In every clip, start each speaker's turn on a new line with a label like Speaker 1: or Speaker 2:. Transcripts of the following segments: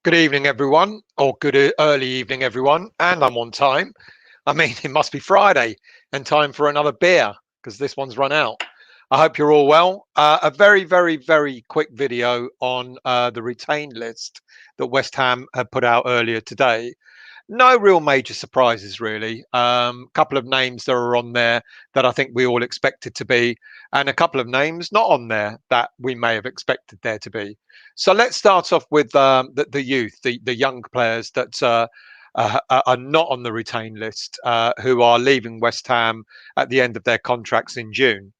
Speaker 1: Good evening, everyone, or early evening, everyone. And I'm on time. I mean, it must be Friday and time for another beer because this one's run out. I hope you're all well. A very, very, very quick video on the retained list that West Ham had put out earlier today. No real major surprises, really. Couple of names that are on there that I think we all expected to be, and a couple of names not on there that we may have expected there to be. So let's start off with the youth, the young players that are not on the retain list, who are leaving West Ham at the end of their contracts in June.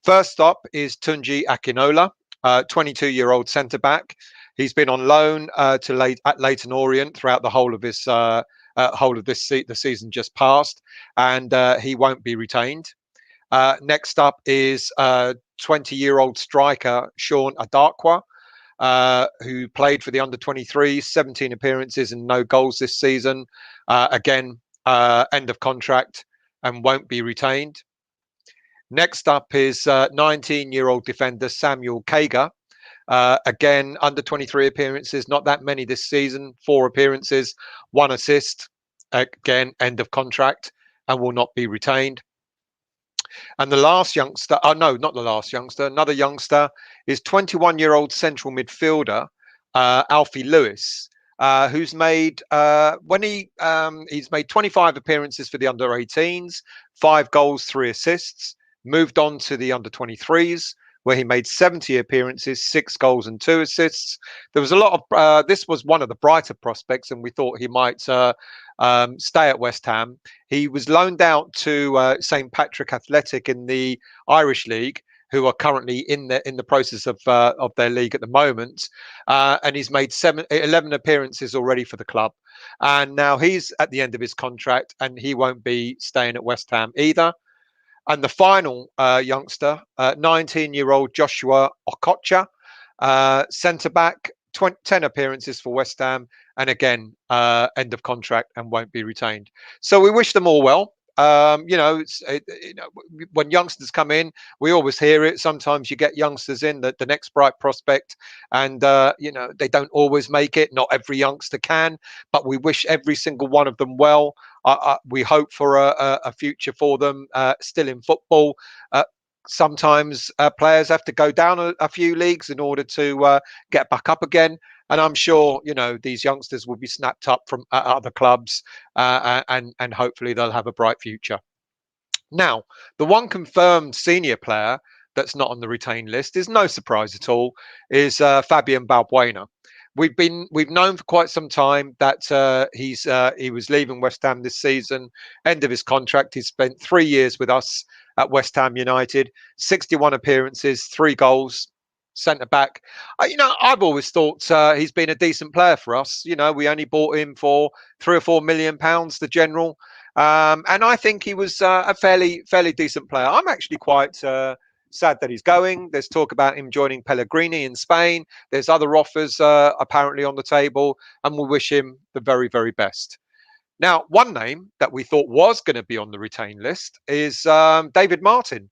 Speaker 1: First up is Tunji Akinola, 22-year-old centre back. He's been on loan at Leighton Orient throughout the whole of the season just passed, and he won't be retained. Next up is 20-year-old striker Sean Adakwa, who played for the under-23, 17 appearances and no goals this season. Again, end of contract and won't be retained. Next up is 19-year-old defender Samuel Kaga. Again, under 23 appearances, not that many this season, 4 appearances, 1 assist. Again, end of contract and will not be retained. And the last youngster, oh no, not the last youngster, another youngster is 21-year-old central midfielder Alfie Lewis, who's made he's made 25 appearances for the under-18s, 5 goals, 3 assists. Moved on to the under-23s, where he made 70 appearances, 6 goals and 2 assists. There was a lot of this was one of the brighter prospects, and we thought he might stay at West Ham. He was loaned out to St Patrick Athletic in the Irish League, who are currently in the process of their league at the moment, and he's made 11 appearances already for the club. And now he's at the end of his contract, and he won't be staying at West Ham either. And the final youngster, 19-year-old Joshua Okocha, centre back, 10 appearances for West Ham, and again, end of contract and won't be retained. So we wish them all well. When youngsters come in, we always hear it. Sometimes you get youngsters in the next bright prospect, and they don't always make it. Not every youngster can, but we wish every single one of them well. We hope for a future for them still in football. Sometimes players have to go down a few leagues in order to get back up again. And I'm sure, these youngsters will be snapped up from other clubs and hopefully they'll have a bright future. Now, the one confirmed senior player that's not on the retained list is no surprise at all, is Fabian Balbuena. We've known for quite some time that he was leaving West Ham this season, end of his contract. He's spent 3 years with us at West Ham United, 61 appearances, 3 goals, centre back. I've always thought he's been a decent player for us. We only bought him for £3 or £4 million, the general, and I think he was a fairly decent player. I'm actually quite sad that he's going. There's talk about him joining Pellegrini in Spain. There's other offers apparently on the table, and we'll wish him the very, very best. Now, one name that we thought was going to be on the retained list is David Martin.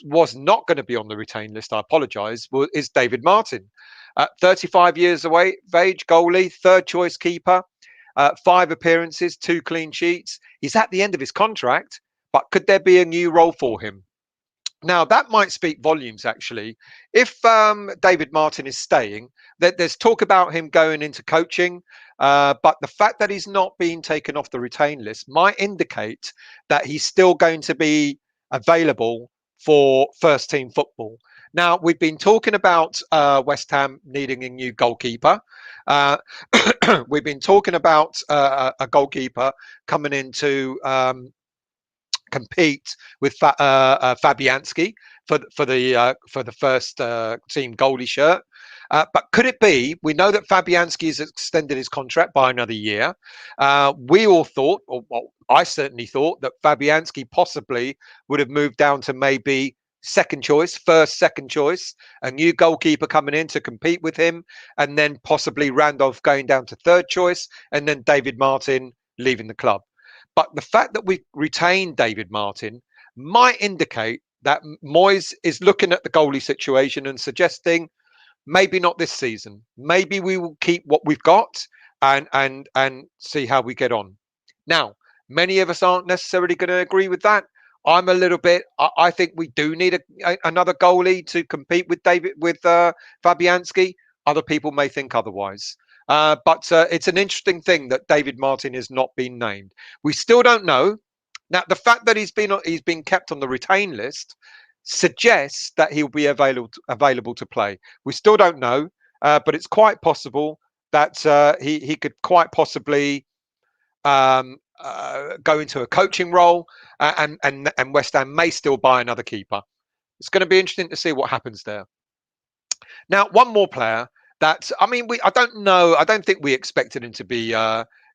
Speaker 1: Was not going to be on the retained list. I apologise. Is David Martin, 35 years of age, goalie, third choice keeper, 5 appearances, 2 clean sheets. He's at the end of his contract, but could there be a new role for him? Now, that might speak volumes, actually. If David Martin is staying, there's talk about him going into coaching, but the fact that he's not being taken off the retain list might indicate that he's still going to be available for first team football. Now, we've been talking about West Ham needing a new goalkeeper. We've been talking about a goalkeeper coming into compete with Fabianski for the first team goalie shirt. But could it be? We know that Fabianski has extended his contract by another year. We all thought, or well, I certainly thought, that Fabianski possibly would have moved down to maybe second choice, second choice, a new goalkeeper coming in to compete with him, and then possibly Randolph going down to third choice, and then David Martin leaving the club. But the fact that we've retained David Martin might indicate that Moyes is looking at the goalie situation and suggesting Maybe not this season. Maybe we will keep what we've got and see how we get on. Now, many of us aren't necessarily going to agree with that. I'm a little bit. I think we do need another goalie to compete with Fabianski. Other people may think otherwise. But it's an interesting thing that David Martin has not been named. We still don't know. Now, the fact that he's been kept on the retain list suggests that he'll be available to play. We still don't know, but it's quite possible that he could quite possibly go into a coaching role, and West Ham may still buy another keeper. It's going to be interesting to see what happens there. Now, one more player that I don't know. I don't think we expected him to be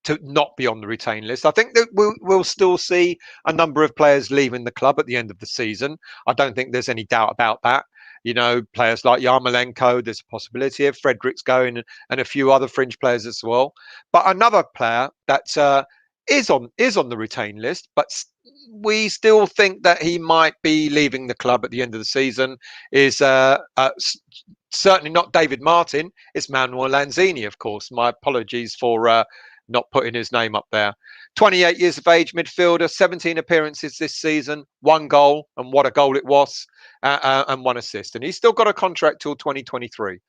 Speaker 1: to not be on the retain list. I think that we'll still see a number of players leaving the club at the end of the season. I don't think there's any doubt about that. You know, players like Yarmolenko, there's a possibility of Fredericks going, and a few other fringe players as well. But another player that is on the retain list, but we still think that he might be leaving the club at the end of the season is certainly not David Martin. It's Manuel Lanzini, of course. My apologies for not putting his name up there. 28 years of age, midfielder, 17 appearances this season, 1 goal, and what a goal it was, and 1 assist. And he's still got a contract till 2023.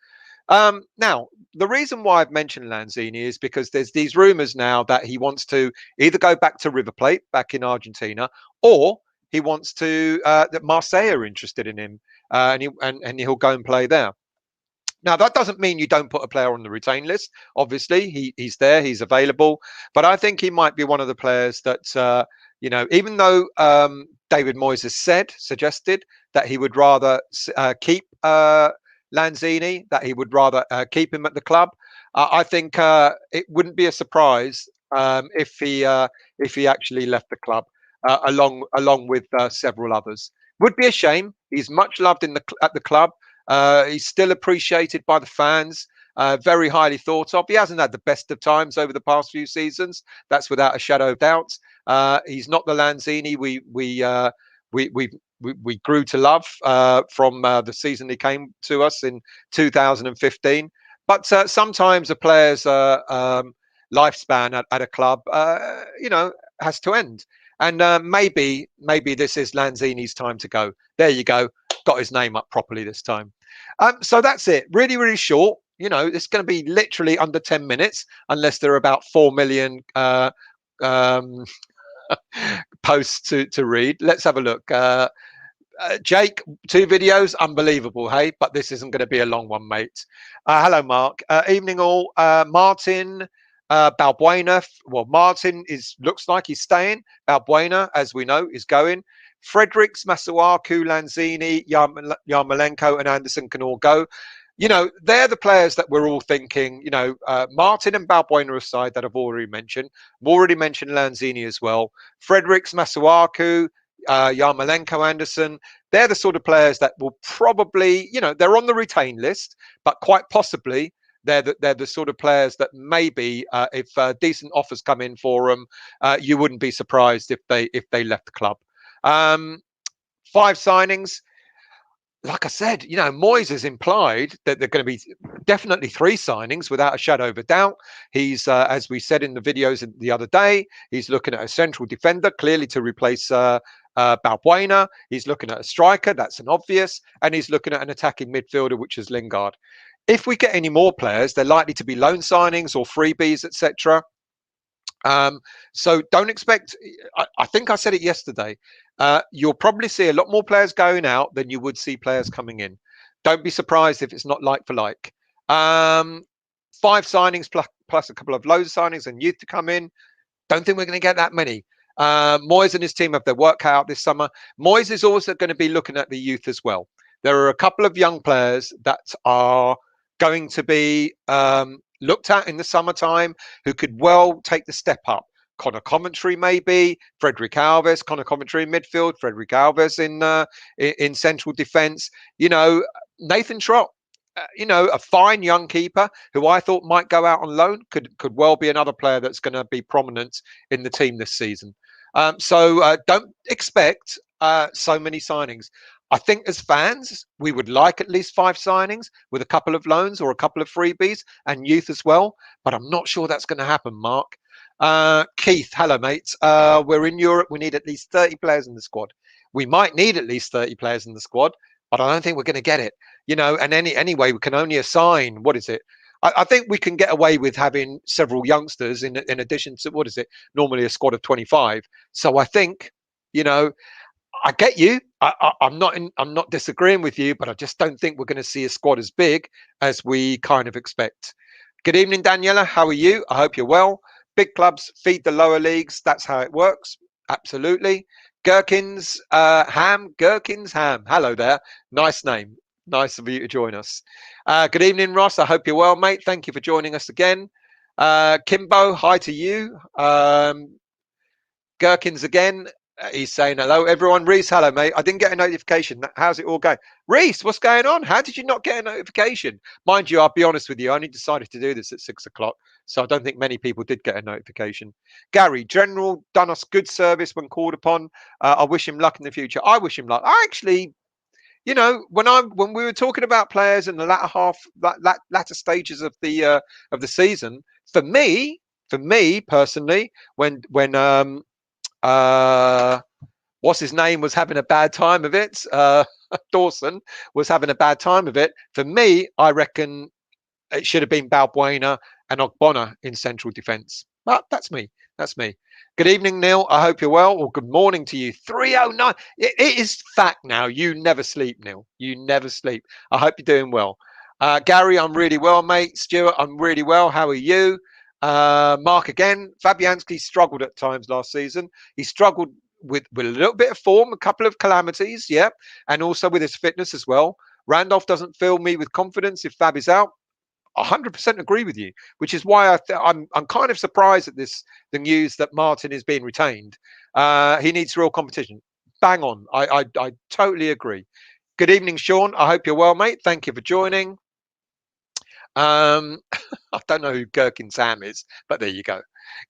Speaker 1: Now, the reason why I've mentioned Lanzini is because there's these rumours now that he wants to either go back to River Plate, back in Argentina, or he wants to that Marseille are interested in him, and he'll go and play there. Now, that doesn't mean you don't put a player on the retain list. Obviously, he's there, he's available. But I think he might be one of the players that, even though David Moyes has suggested that he would rather keep Lanzini, that he would rather keep him at the club, I think it wouldn't be a surprise if he actually left the club along with several others. Would be a shame. He's much loved at the club. He's still appreciated by the fans, very highly thought of. He hasn't had the best of times over the past few seasons. That's without a shadow of doubt. He's not the Lanzini we grew to love from the season he came to us in 2015. But sometimes a player's lifespan at a club, has to end. And maybe this is Lanzini's time to go. There you go. Got his name up properly this time. So that's it. Really, really short. It's going to be literally under 10 minutes, unless there are about 4 million posts to read. Let's have a look. Jake, 2 videos, unbelievable, hey? But this isn't going to be a long one, mate. Hello, Mark. Evening all. Martin Balbuena. Well, Martin looks like he's staying. Balbuena, as we know, is going. Fredericks, Masuaku, Lanzini, Yarmolenko, and Anderson can all go. They're the players that we're all thinking. Martin and Balbuena aside, that I've already mentioned. I've already mentioned Lanzini as well. Fredericks, Masuaku, Yarmolenko, Anderson. They're the sort of players that will probably, they're on the retain list, but quite possibly they're the sort of players that maybe, if decent offers come in for them, you wouldn't be surprised if they left the club. 5 signings. Like I said, Moyes has implied that they're going to be definitely 3 signings without a shadow of a doubt. He's, as we said in the videos the other day, he's looking at a central defender, clearly to replace Balbuena. He's looking at a striker, that's an obvious, and he's looking at an attacking midfielder, which is Lingard. If we get any more players, they're likely to be loan signings or freebies, etc. So don't expect, I think I said it yesterday, you'll probably see a lot more players going out than you would see players coming in. Don't be surprised if it's not like for like. 5 signings plus a couple of loan signings and youth to come in. Don't think we're going to get that many. Moyes and his team have their work cut out this summer. Moyes is also going to be looking at the youth as well. There are a couple of young players that are going to be looked at in the summertime who could well take the step up. Connor Coventry, maybe Frederick Alves. Connor Coventry in midfield, Frederick Alves in central defence. Nathan Trott, a fine young keeper who I thought might go out on loan, could well be another player that's going to be prominent in the team this season. So don't expect so many signings. I think as fans, we would like at least 5 signings with a couple of loans or a couple of freebies and youth as well. But I'm not sure that's going to happen, Mark. Keith, hello, mates. We're in Europe. We need at least 30 players in the squad. We might need at least 30 players in the squad, but I don't think we're going to get it. And anyway, we can only assign, what is it? I think we can get away with having several youngsters in addition to, what is it? Normally a squad of 25. So I think, I get you. I'm not disagreeing with you, but I just don't think we're going to see a squad as big as we kind of expect. Good evening, Daniela. How are you? I hope you're well. Big clubs feed the lower leagues. That's how it works. Absolutely. Gherkins Ham. Gherkins Ham. Hello there. Nice name. Nice of you to join us. Good evening, Ross. I hope you're well, mate. Thank you for joining us again. Kimbo, hi to you. Gherkins again. He's saying hello, everyone. Reese, hello, mate. I didn't get a notification. How's it all going? Reese, what's going on? How did you not get a notification? Mind you, I'll be honest with you. I only decided to do this at 6 o'clock, so I don't think many people did get a notification. Gary, General, done us good service when called upon. I wish him luck in the future. I wish him luck. I actually, when we were talking about players in the latter stages of the season, for me personally, when what's his name was having a bad time of it. Dawson was having a bad time of it. For me, I reckon it should have been Balbuena and Ogbonna in central defence. But that's me. That's me. Good evening, Neil. I hope you're well. Or good morning to you. 3:09. It is fact now. You never sleep, Neil. You never sleep. I hope you're doing well. Gary, I'm really well, mate. Stuart, I'm really well. How are you? Mark again. Fabianski struggled at times last season. He struggled with a little bit of form, a couple of calamities, yeah, and also with his fitness as well. Randolph doesn't fill me with confidence if Fab is out. 100% agree with you, which is why I'm kind of surprised at the news that Martin is being retained. He needs real competition. Bang on. I totally agree. Good evening, Sean. I hope you're well, mate. Thank you for joining. I don't know who Gherkin Sam is, but there you go.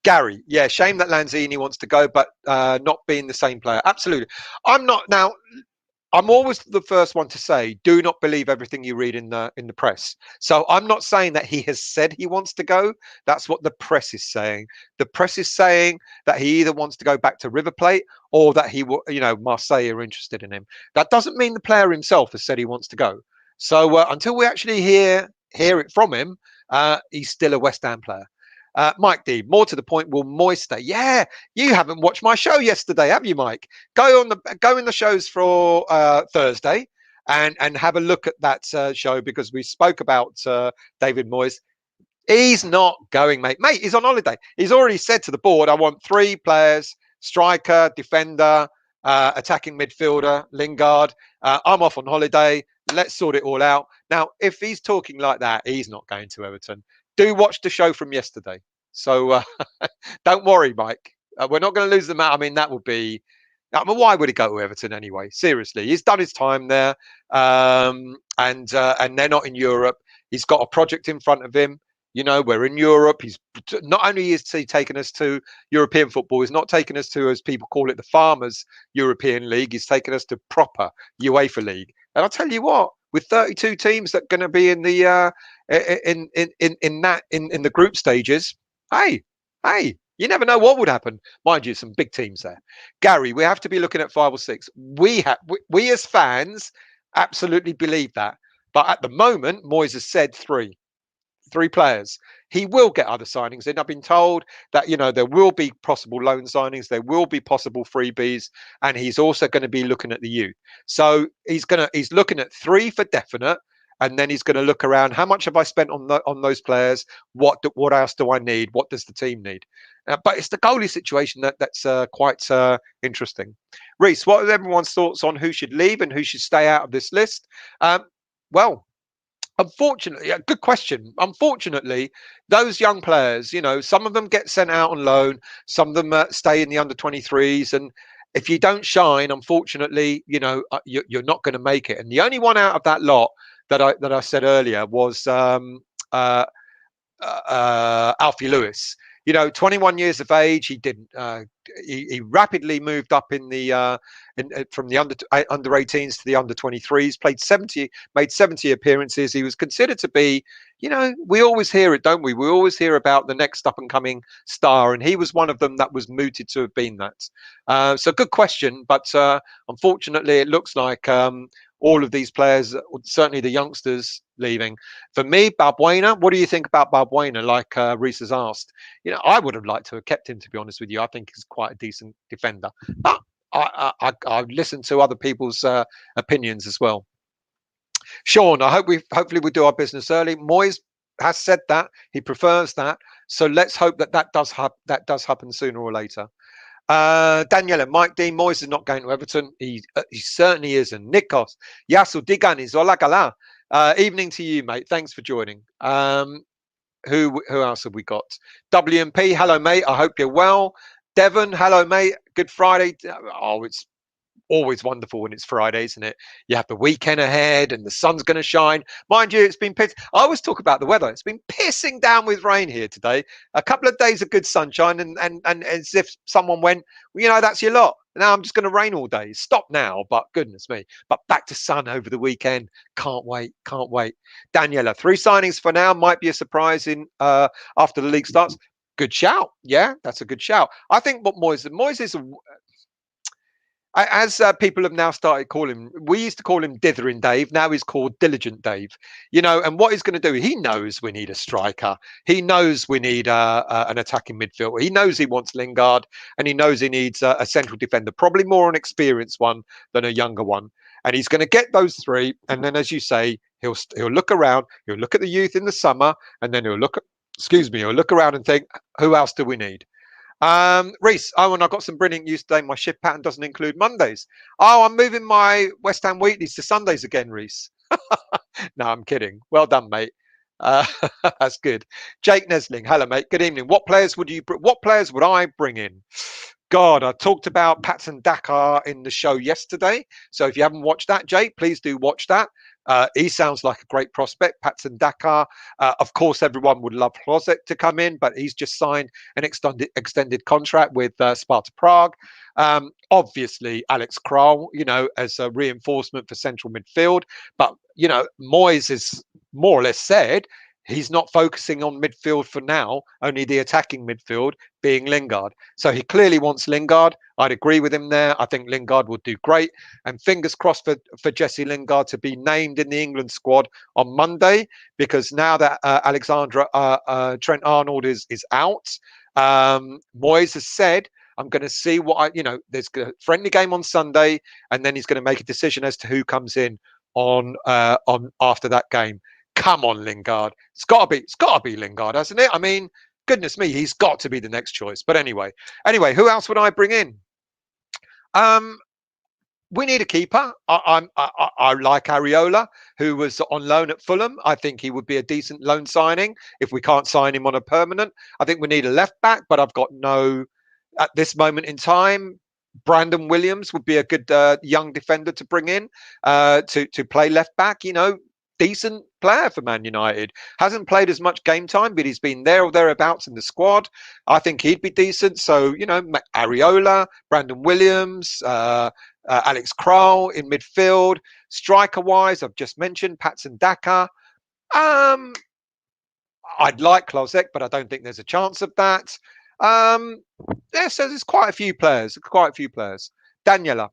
Speaker 1: Gary, yeah, shame that Lanzini wants to go, but not being the same player. Absolutely. I'm always the first one to say, do not believe everything you read in the press. So I'm not saying that he has said he wants to go. That's what the press is saying. The press is saying that he either wants to go back to River Plate or that he will, Marseille are interested in him. That doesn't mean the player himself has said he wants to go. So until we actually hear it from him, he's still a West Ham player. Mike D, more to the point, will Moyes stay? Yeah, you haven't watched my show yesterday, have you, Mike? Go in the shows for Thursday and have a look at that show, because we spoke about David Moyes. He's not going, mate. Mate, he's on holiday. He's already said to the board, I want 3 players: striker, defender, attacking midfielder, Lingard. I'm off on holiday. Let's sort it all out. Now, if he's talking like that, he's not going to Everton. Do watch the show from yesterday. So don't worry, Mike. We're not going to lose them out. I mean, that would be. Why would he go to Everton anyway? Seriously, he's done his time there, and they're not in Europe. He's got a project in front of him. We're in Europe. He's not only is he taken us to European football, he's not taken us to, as people call it, the Farmers European League. He's taken us to proper UEFA League. And I'll tell you what, with 32 teams that are going to be in the in the group stages, hey, you never know what would happen. Mind you, some big teams there. Gary, we have to be looking at 5 or 6. We as fans absolutely believe that. But at the moment, Moyes has said 3 players. He will get other signings in. I've been told that there will be possible loan signings, there will be possible freebies, and he's also going to be looking at the youth. So he's looking at 3 for definite, and then he's going to look around. How much have I spent on those players? What else do I need? What does the team need? But it's the goalie situation that's quite interesting. Reese, what are everyone's thoughts on who should leave and who should stay out of this list? Well, unfortunately, good question. Unfortunately, those young players, some of them get sent out on loan, some of them stay in the under 23s, and if you don't shine, unfortunately, you're not going to make it. And the only one out of that lot that I said earlier was Alfie Lewis. You know, 21 years of age. He didn't. He rapidly moved up in the from the under 18s to the under 23s. Played 70, made 70 appearances. He was considered to be, you know, we always hear it, don't we? We always hear about the next up and coming star, and he was one of them that was mooted to have been that. So good question, but unfortunately, it looks like all of these players, certainly the youngsters, leaving. For me, Balbuena, what do you think about Balbuena? Like Reese has asked, you know, I would have liked to have kept him, to be honest with you. I think he's quite a decent defender, but I've listened to other people's opinions as well. Sean, hopefully we do our business early. Moyes has said that he prefers that, so let's hope that that does happen sooner or later. Daniela, Mike Dean, Moyes is not going to Everton. He certainly isn't. Nikos, Yasu Diganis, Hola Gala. Evening to you, mate. Thanks for joining. Who else have we got? WMP, hello, mate. I hope you're well. Devon, hello, mate. Good Friday. Oh, it's always wonderful when it's Friday, isn't it? You have the weekend ahead and the sun's going to shine. Mind you, it's been I always talk about the weather. It's been pissing down with rain here today. A couple of days of good sunshine, and as if someone went, well, you know, that's your lot. Now I'm just going to rain all day. Stop now, but goodness me. But back to sun over the weekend. Can't wait. Can't wait. Daniela, 3 signings for now. Might be a surprise in after the league starts. Good shout. Yeah, that's a good shout. I think what Moyes is as people have now started calling him, we used to call him Dithering Dave. Now he's called Diligent Dave. You know, and what he's going to do, he knows we need a striker. He knows we need an attacking midfielder. He knows he wants Lingard, and he knows he needs a central defender, probably more an experienced one than a younger one. And he's going to get those 3. And then, as you say, he'll look around. He'll look at the youth in the summer, and then he'll look around and think, who else do we need? Reese, and I've got some brilliant news today. My shift pattern doesn't include Mondays. Oh, I'm moving my West Ham weeklies to Sundays again, Reese. No, I'm kidding. Well done, mate. That's good. Jake Nesling, hello, mate. Good evening. What players would I bring in? God, I talked about Patson Dakar in the show yesterday. So if you haven't watched that, Jake, please do watch that. He sounds like a great prospect, Patson Dakar. Of course, everyone would love Hlozek to come in, but he's just signed an extended contract with Sparta Prague. Obviously, Alex Král, you know, as a reinforcement for central midfield. But, you know, Moyes is more or less said he's not focusing on midfield for now, only the attacking midfield being Lingard. So he clearly wants Lingard. I'd agree with him there. I think Lingard will do great. And fingers crossed for Jesse Lingard to be named in the England squad on Monday, because now that Alexandra Trent-Arnold is out, Moyes has said, I'm going to see there's a friendly game on Sunday, and then he's going to make a decision as to who comes in on after that game. Come on, Lingard. It's got to be Lingard, hasn't it? I mean, goodness me, he's got to be the next choice. But anyway, who else would I bring in? We need a keeper. I like Areola, who was on loan at Fulham. I think he would be a decent loan signing if we can't sign him on a permanent. I think we need a left back, but I've got no, at this moment in time, Brandon Williams would be a good young defender to bring in to play left back. You know, decent player for Man United. Hasn't played as much game time, but he's been there or thereabouts in the squad. I think he'd be decent. So, you know, Areola, Brandon Williams, Alex Král in midfield. Striker-wise, I've just mentioned Patson Dakar. I'd like Hlozek, but I don't think there's a chance of that. Yeah, so there's quite a few players. Daniela,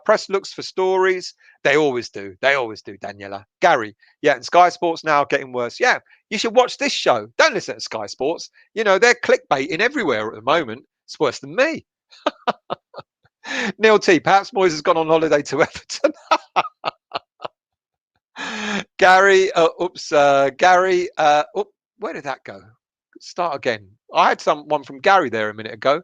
Speaker 1: press looks for stories. They always do, Daniela. Gary, yeah, and Sky Sports now getting worse. Yeah, you should watch this show. Don't listen to Sky Sports. You know, they're clickbaiting everywhere at the moment. It's worse than me. Neil T, perhaps Moyes has gone on holiday to Everton. Gary, where did that go? Start again. I had someone from Gary there a minute ago.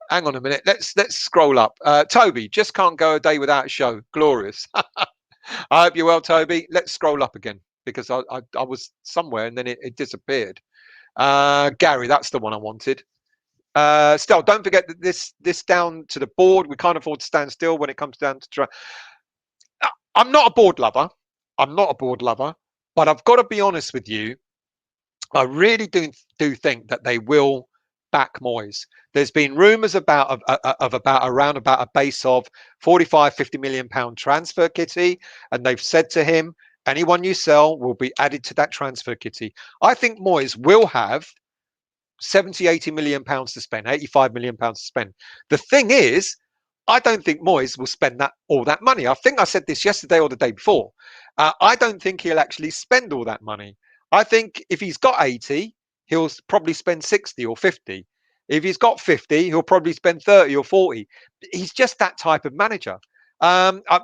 Speaker 1: Hang on a minute. Let's scroll up. Toby, just can't go a day without a show. Glorious. I hope you're well, Toby. Let's scroll up again, because I was somewhere and then it disappeared. Gary, that's the one I wanted. Still, don't forget that this down to the board. We can't afford to stand still when it comes down to. I'm not a board lover, but I've got to be honest with you. I really do think that they will back Moyes. There's been rumours about around about a base of 45, 50 million pound transfer kitty, and they've said to him, anyone you sell will be added to that transfer kitty. I think Moyes will have 70, 80 million pounds to spend, 85 million pounds to spend. The thing is, I don't think Moyes will spend all that money. I think I said this yesterday or the day before. I don't think he'll actually spend all that money. I think if he's got 80, he'll probably spend 60 or 50. If he's got 50, he'll probably spend 30 or 40. He's just that type of manager.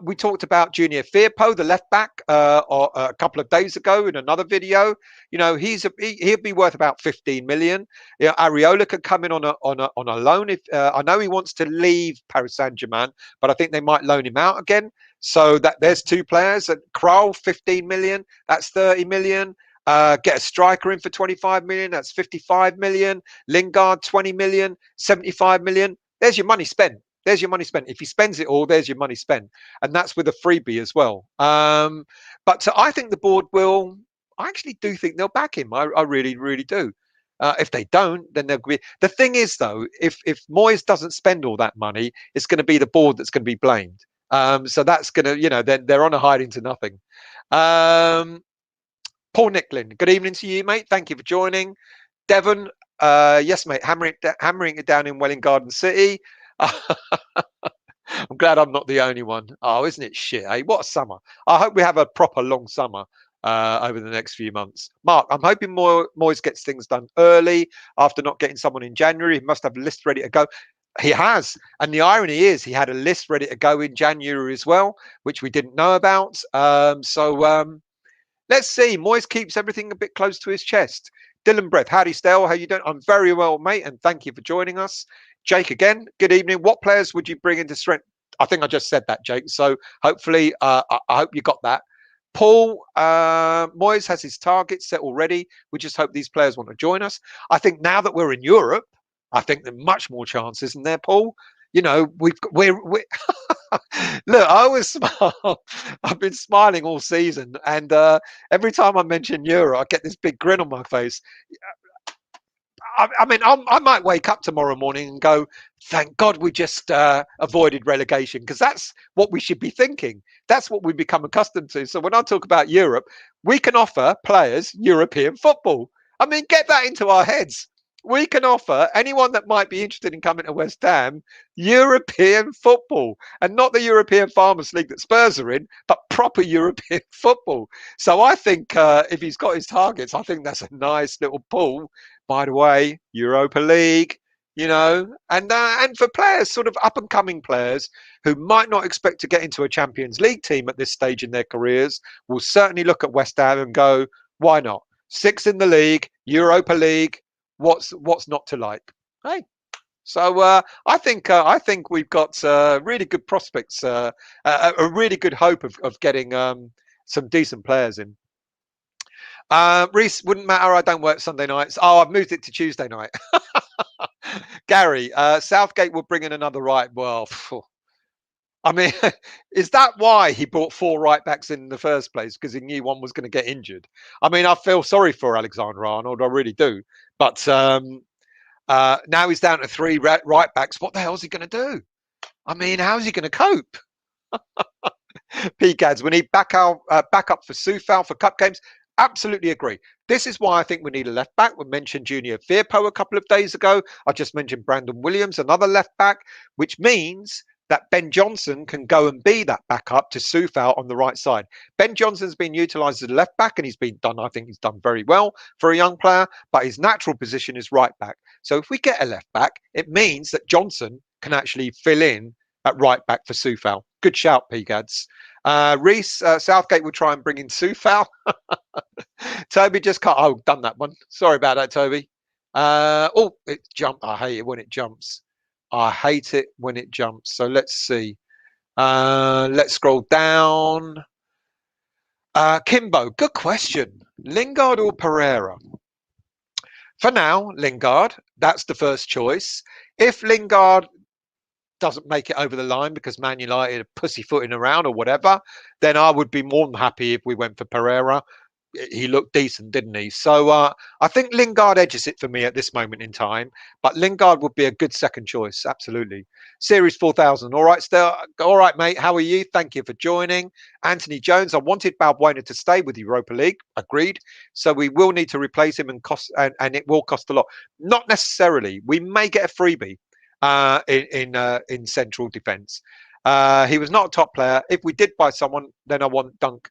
Speaker 1: We talked about Junior Firpo, the left back, a couple of days ago in another video. You know, he'll be worth about 15 million. You know, Areola could come in on a loan. If I know he wants to leave Paris Saint-Germain, but I think they might loan him out again. So that there's two players. At Krul, 15 million. That's 30 million. Get a striker in for 25 million. That's 55 million. Lingard, 20 million. 75 million. There's your money spent. There's your money spent. If he spends it all, there's your money spent. And that's with a freebie as well. But I think the board will, I actually do think they'll back him. I really, really do. If they don't, then they'll be. The thing is, though, if Moyes doesn't spend all that money, it's going to be the board that's going to be blamed. So that's going to, you know, they're on a hiding to nothing. Paul Nicklin, good evening to you, mate. Thank you for joining. Devon, yes, mate, hammering it down in Welling Garden City. I'm glad I'm not the only one. Oh, isn't it shit, eh? What a summer. I hope we have a proper long summer over the next few months. Mark, I'm hoping Moyes gets things done early after not getting someone in January. He must have a list ready to go. He has. And the irony is he had a list ready to go in January as well, which we didn't know about. Let's see. Moyes keeps everything a bit close to his chest. Dylan Breath, howdy, Stale. How you doing? I'm very well, mate, and thank you for joining us. Jake, again, good evening. What players would you bring into strength? I think I just said that, Jake. So hopefully, I hope you got that. Paul, Moyes has his targets set already. We just hope these players want to join us. I think now that we're in Europe, I think there's much more chances, isn't there, Paul? You know, we're look, I always smile. I've been smiling all season, and every time I mention Euro, I get this big grin on my face. I mean, I might wake up tomorrow morning and go, thank God we just avoided relegation, because that's what we should be thinking. That's what we've become accustomed to. So when I talk about Europe, we can offer players European football. I mean, get that into our heads. We can offer anyone that might be interested in coming to West Ham European football, and not the European Farmers League that Spurs are in, but proper European football. So I think if he's got his targets, I think that's a nice little pull. By the way, Europa League, you know, and for players, sort of up and coming players who might not expect to get into a Champions League team at this stage in their careers, will certainly look at West Ham and go, why not? 6 in the league, Europa League. What's not to like? Hey, so I think we've got really good prospects, a really good hope of getting some decent players in. Reese, wouldn't matter. I don't work Sunday nights. Oh, I've moved it to Tuesday night. Gary, Southgate will bring in another right. Well, I mean, is that why he brought 4 right backs in the first place? Because he knew one was going to get injured. I mean, I feel sorry for Alexander-Arnold. I really do. But now he's down to 3 right backs. What the hell is he going to do? I mean, how is he going to cope? PCADs, we need backup for Soufal for cup games. Absolutely agree. This is why I think we need a left back. We mentioned Junior Firpo a couple of days ago. I just mentioned Brandon Williams, another left back, which means that Ben Johnson can go and be that backup to Soufal on the right side. Ben Johnson's been utilised as a left back, and I think he's done very well for a young player, but his natural position is right back. So if we get a left back, it means that Johnson can actually fill in at right back for Soufal. Good shout, PGADs. Reese, Southgate will try and bring in Soufal. Toby just cut. Oh, done that one. Sorry about that, Toby. Oh, it jumped. I hate it when it jumps. I hate it when it jumps. So let's see. Let's scroll down. Kimbo, good question. Lingard or Pereira? For now, Lingard. That's the first choice. If Lingard doesn't make it over the line because Man United are pussyfooting around or whatever, then I would be more than happy if we went for Pereira. he looked decent, didn't he? So I think Lingard edges it for me at this moment in time. But Lingard would be a good second choice, absolutely. Series 4000. All right, still. All right, mate. How are you? Thank you for joining. Anthony Jones. I wanted Balbuena to stay with Europa League. Agreed. So we will need to replace him and it will cost a lot. Not necessarily. We may get a freebie in central defence. He was not a top player. If we did buy someone, then I want Dunk.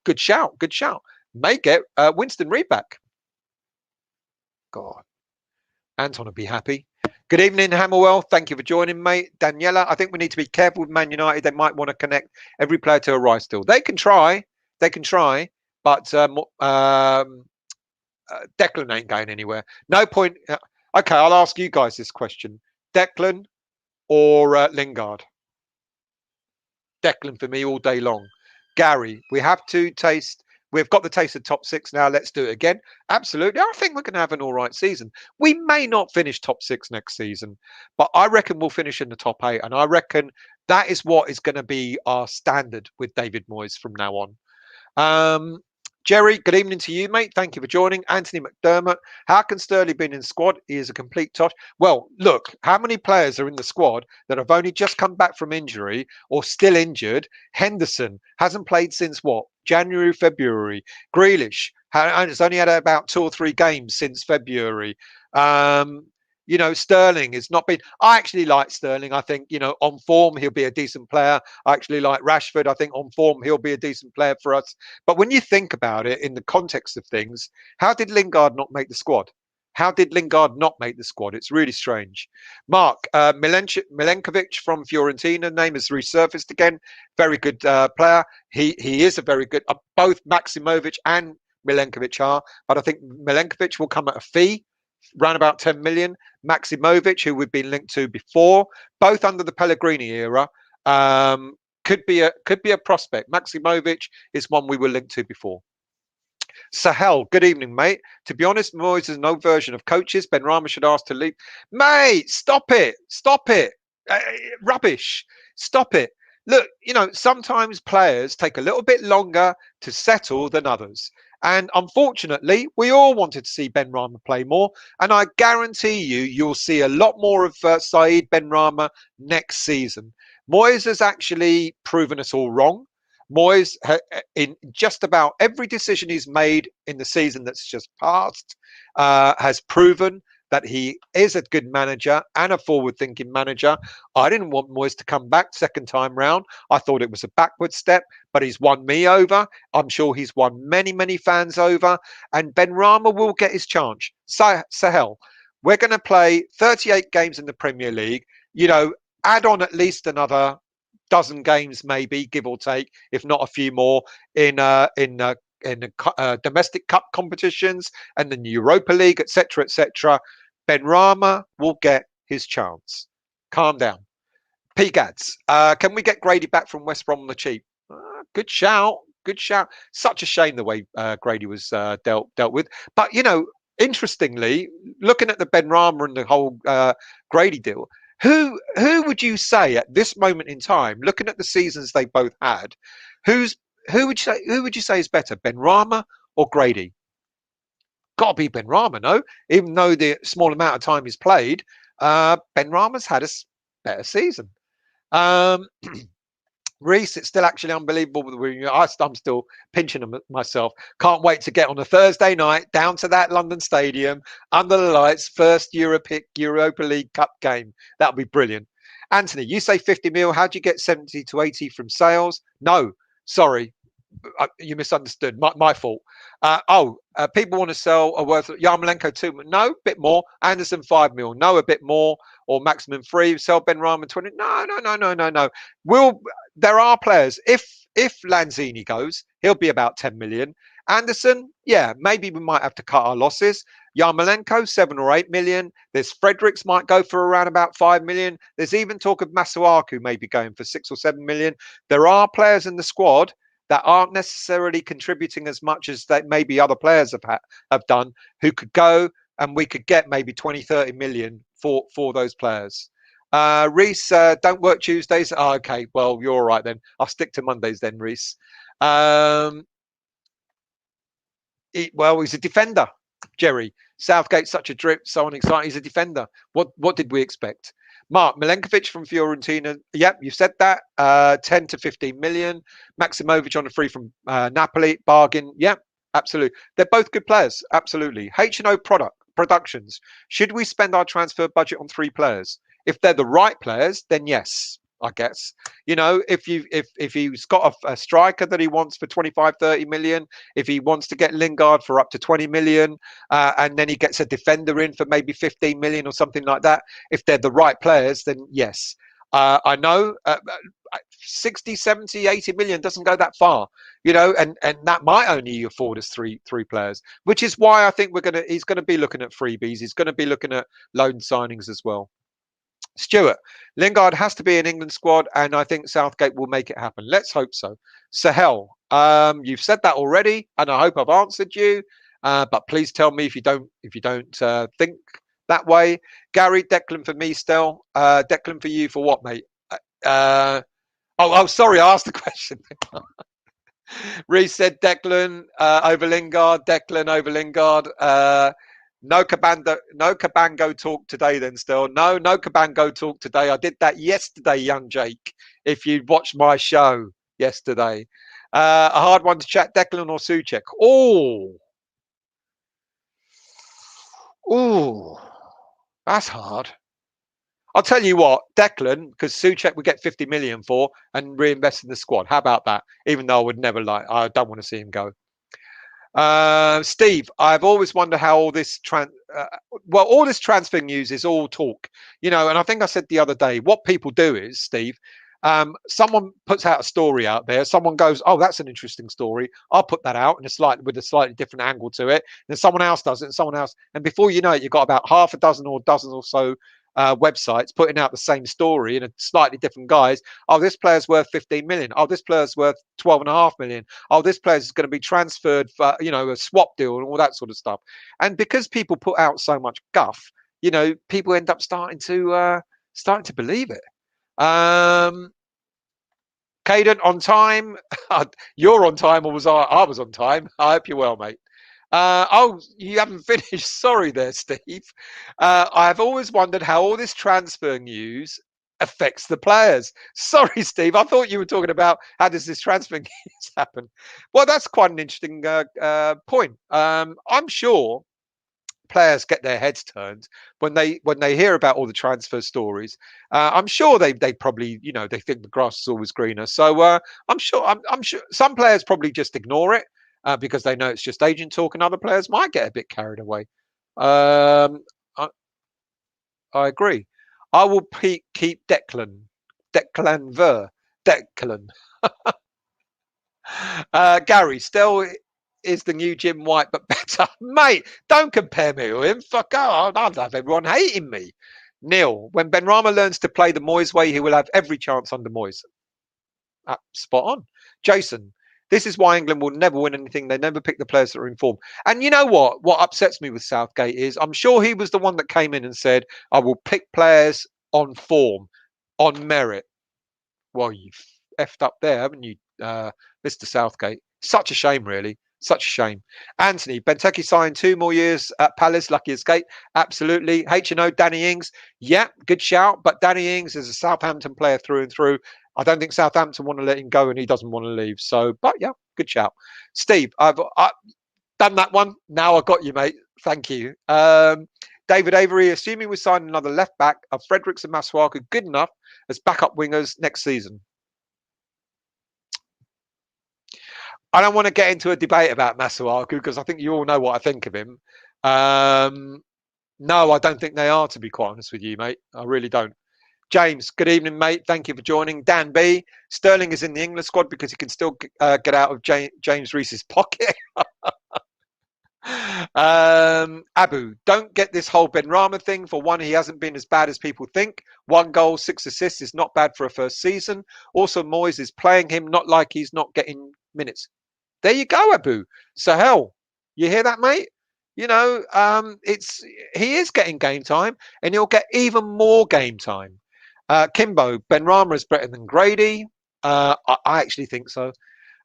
Speaker 1: Good shout. Good shout. May get Winston Reid back. God, Anton will be happy. Good evening, Hammerwell. Thank you for joining, mate. Daniela, I think we need to be careful with Man United. They might want to connect every player to a Rice deal. They can try. They can try. But Declan ain't going anywhere. No point. Okay, I'll ask you guys this question. Declan or Lingard? Declan for me all day long. Gary, we've got the taste of top six now. Let's do it again. Absolutely. I think we're going to have an all right season. We may not finish top six next season, but I reckon we'll finish in the top eight. And I reckon that is what is going to be our standard with David Moyes from now on. Jerry, good evening to you, mate. Thank you for joining. Anthony McDermott, how can Sterling be in squad? He is a complete tosh. Well, look, how many players are in the squad that have only just come back from injury or still injured? Henderson hasn't played since what? January, February. Grealish has only had about 2 or 3 games since February. Sterling has not been. I actually like Sterling. I think, on form, he'll be a decent player. I actually like Rashford. I think on form, he'll be a decent player for us. But when you think about it in the context of things, how did Lingard not make the squad? How did Lingard not make the squad? It's really strange. Mark, Milenkovic from Fiorentina, name has resurfaced again. Very good player. He is a very good. Both Maximovic and Milenkovic are. But I think Milenkovic will come at a fee. Around about 10 million. Maximovic, who we've been linked to before, both under the Pellegrini era, could be a prospect. Maximovic is one we were linked to before. Sahel, good evening, mate. To be honest, Moyes is no version of coaches. Ben Rama should ask to leave. Mate, stop it. Stop it. Rubbish. Stop it. Look, sometimes players take a little bit longer to settle than others. And unfortunately, we all wanted to see Ben Rama play more. And I guarantee you'll see a lot more of Saeed Ben Rama next season. Moyes has actually proven us all wrong. Moyes, in just about every decision he's made in the season that's just passed, has proven that he is a good manager and a forward-thinking manager. I didn't want Moyes to come back second time round. I thought it was a backward step, but he's won me over. I'm sure he's won many, many fans over. And Ben Rama will get his chance. Sahel, we're going to play 38 games in the Premier League. Add on at least another dozen games, maybe, give or take, if not a few more, in domestic cup competitions and the Europa League, etc., etc. Ben Rama will get his chance. Calm down. P-Gads, can we get Grady back from West Brom on the cheap? Good shout. Good shout. Such a shame the way Grady was dealt with. But, interestingly, looking at the Ben Rama and the whole Grady deal, who would you say at this moment in time, looking at the seasons they both had, who would you say is better, Ben Rama or Grady? Got to be Ben Rama, no? Even though the small amount of time he's played, Ben Rama's had a better season. Reese, it's still actually unbelievable. I'm still pinching myself. Can't wait to get on a Thursday night down to that London stadium under the lights. First Europa League Cup game. That'll be brilliant. Anthony, you say 50 mil. How do you get 70 to 80 from sales? No, sorry. You misunderstood. My fault. People want to sell a worth Yarmolenko 2 mil. No, a bit more. Anderson 5 mil. No, a bit more. Or maximum 3. Sell Ben Rama 20. No. There are players. If Lanzini goes, he'll be about 10 million. Anderson, yeah, maybe we might have to cut our losses. Yarmolenko, 7 or 8 million. There's Fredericks might go for around about 5 million. There's even talk of Masuaku maybe going for 6 or 7 million. There are players in the squad that aren't necessarily contributing as much as that maybe other players have done, who could go and we could get maybe 20, 30 million for those players. Reese, don't work Tuesdays. Oh, okay, well, you're all right then. I'll stick to Mondays then, Reese. Well, he's a defender, Jerry. Southgate's such a drip, so unexciting. He's a defender. What did we expect? Mark Milenkovic from Fiorentina. Yep, you said that. 10 to 15 million. Maximovic on a free from Napoli. Bargain. Yep, absolutely. They're both good players. Absolutely. H&O Productions. Should we spend our transfer budget on 3 players? If they're the right players, then yes, I guess. You know, if he's got a striker that he wants for 25, 30 million, if he wants to get Lingard for up to 20 million, and then he gets a defender in for maybe 15 million or something like that, if they're the right players, then yes. I know 60, 70, 80 million doesn't go that far, you know, and that might only afford us three players, which is why I think he's going to be looking at freebies. He's going to be looking at loan signings as well. Stuart, Lingard has to be in England squad, and I think Southgate will make it happen. Let's hope so. Sahel, you've said that already, and I hope I've answered you. But please tell me if you don't think that way. Gary, Declan for me still. Declan for you for what, mate? Sorry, I asked the question. Reece said Declan over Lingard. Declan over Lingard. No Cabango talk today then still. No Cabango talk today. I did that yesterday, young Jake, if you'd watched my show yesterday. A hard one to chat, Declan or Souček. Oh, that's hard. I'll tell you what, Declan, because Souček would get 50 million for and reinvest in the squad. How about that? Even though I don't want to see him go. Steve, I've always wondered how all this all this transfer news is all talk, you know, and I think I said the other day, what people do is, Steve, someone puts out a story out there, someone goes, oh, that's an interesting story, I'll put that out with a slightly different angle to it, and someone else does it, and someone else, and before you know it, you've got about half a dozen or dozens or so websites putting out the same story in a slightly different guise. Oh, this player's worth 15 million. Oh, this player's worth 12.5 million. Oh, this player's going to be transferred for, you know, a swap deal and all that sort of stuff. And because people put out so much guff, you know, people end up starting to believe it. Caden, on time. You're on time, or was I? I was on time. I hope you're well, mate. You haven't finished. Sorry there, Steve. I've always wondered how all this transfer news affects the players. Sorry, Steve. I thought you were talking about how does this transfer news happen. Well, that's quite an interesting point. I'm sure players get their heads turned when they hear about all the transfer stories. I'm sure they probably, you know, they think the grass is always greener. So I'm sure some players probably just ignore it. Because they know it's just agent talk, and other players might get a bit carried away. I agree. I will keep Declan. Declan. Gary, still is the new Jim White, but better. Mate, don't compare me with him. Fuck off. I'd have everyone hating me. Neil, when Benrahma learns to play the Moyes way, he will have every chance under Moyes. Spot on. Jason, this is why England will never win anything. They never pick the players that are in form. And you know what? What upsets me with Southgate is I'm sure he was the one that came in and said, I will pick players on form, on merit. Well, you've effed up there, haven't you, Mr. Southgate? Such a shame, really. Such a shame. Anthony, Benteke signed 2 more years at Palace. Lucky escape. Absolutely. H&O, Danny Ings. Yeah, good shout. But Danny Ings is a Southampton player through and through. I don't think Southampton want to let him go, and he doesn't want to leave. So, but yeah, good shout. Steve, I've done that one. Now I got you, mate. Thank you. David Avery, assuming we sign another left back, are Fredericks and Masuaku good enough as backup wingers next season? I don't want to get into a debate about Masuaku because I think you all know what I think of him. No, I don't think they are, to be quite honest with you, mate. I really don't. James, good evening, mate. Thank you for joining. Dan B, Sterling is in the England squad because he can still get out of James Reese's pocket. Abu, don't get this whole Benrahma thing. For one, he hasn't been as bad as people think. 1 goal, 6 assists is not bad for a first season. Also, Moyes is playing him not like he's not getting minutes. There you go, Abu. Sahel, you hear that, mate? You know, he is getting game time, and he'll get even more game time. Kimbo, Benrahma is better than Grady. I actually think so.